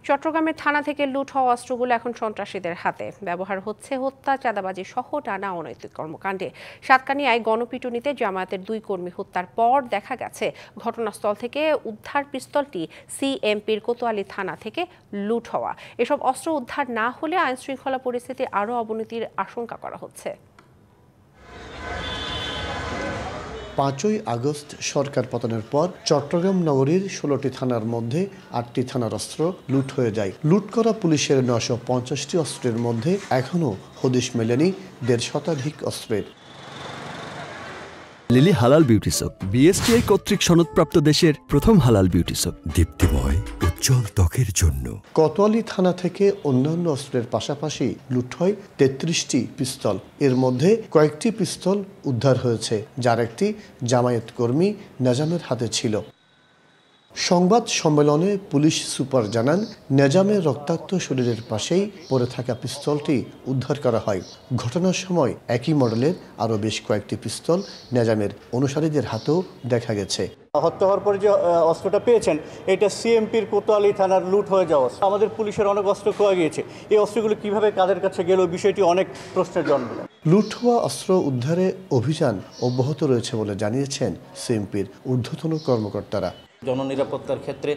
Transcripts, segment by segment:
চট্টগ্রামের থানা থেকে লুট হওয়া অস্ত্রগুলো এখন সন্ত্রাসীদের হাতে ব্যবহার হচ্ছে হত্যা, চাঁদাবাজি সহ নানা অনৈতিক কর্মকাণ্ডে। সাতকানিয়ায় গণপিটুনিতে জামায়াতের 2 কর্মী হত্যার পর দেখা গেছে ঘটনাস্থল থেকে উদ্ধার পিস্তলটি সিএমপির কোতোয়ালি থানা থেকে লুট হওয়া। এসব অস্ত্র উদ্ধার না হলে আইনশৃঙ্খলা পরিস্থিতি আরও অবনতির আশঙ্কা করা হচ্ছে। 5ই আগস্ট সরকার পতনের পর চট্টগ্রাম নগরীর 16টি থানার মধ্যে 8টি থানার অস্ত্র লুট হয়ে যায়। লুট করা পুলিশের 950টি অস্ত্রের মধ্যে এখনও হদিশ মেলেনি 1.5 শতাধিক অস্ত্রের। লিলি হালাল বিউটি সোপ, বিএসটিআই কর্তৃক সনদপ্রাপ্ত দেশের প্রথম হালাল বিউটি সোপ, দীপ্তিময় উজ্জ্বল ত্বকের জন্য। কোতোয়ালি থানা থেকে অন্যান্য অস্ত্রের পাশাপাশি লুট হয় 33টি পিস্তল। এর মধ্যে কয়েকটি পিস্তল উদ্ধার হয়েছে, যার একটি জামায়াত কর্মী নেজামের হাতে ছিল। সংবাদ সম্মেলনে পুলিশ সুপার জানান, নেজামের রক্তাক্ত শরীরের পাশেই পড়ে থাকা পিস্তলটি উদ্ধার করা হয়। ঘটনার সময় একই মডেলের আরও বেশ কয়েকটি পিস্তল নেজামের অনুসারীদের হাতেও দেখা গেছে। হত্যা হওয়ার পরে যে অস্ত্রটা পেয়েছেন, এটা সিএমপির কোতোয়ালি থানার লুট হয়ে যাওয়া। আমাদের পুলিশের অনেক অস্ত্র খোয়া গিয়েছে। এই অস্ত্রগুলো কিভাবে কাদের কাছে গেল, বিষয়টি অনেক প্রশ্নের জন্ম দেয়। লুট হওয়া অস্ত্র উদ্ধারে অভিযান অব্যাহত রয়েছে বলে জানিয়েছেন সিএমপির ঊর্ধ্বতন কর্মকর্তারা। জননিরাপত্তার ক্ষেত্রে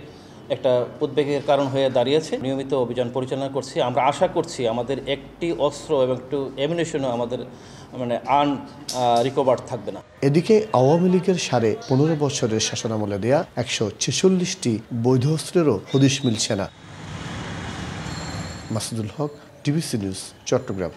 একটা উদ্বেগের কারণ হয়ে দাঁড়িয়েছে। নিয়মিত অভিযান পরিচালনা করছি। আমরা আশা করছি আমাদের একটি অস্ত্র এবং একটু অ্যামিউনিশনও আমাদের রিকভার্ড থাকবে না। এদিকে আওয়ামী লীগের 15.5 বছরের শাসনামলে দেয়া 146টি বৈধ অস্ত্রেরও হদিশ মিলছে না। মাসুদুল হক, ডিবিসি নিউজ, চট্টগ্রাম।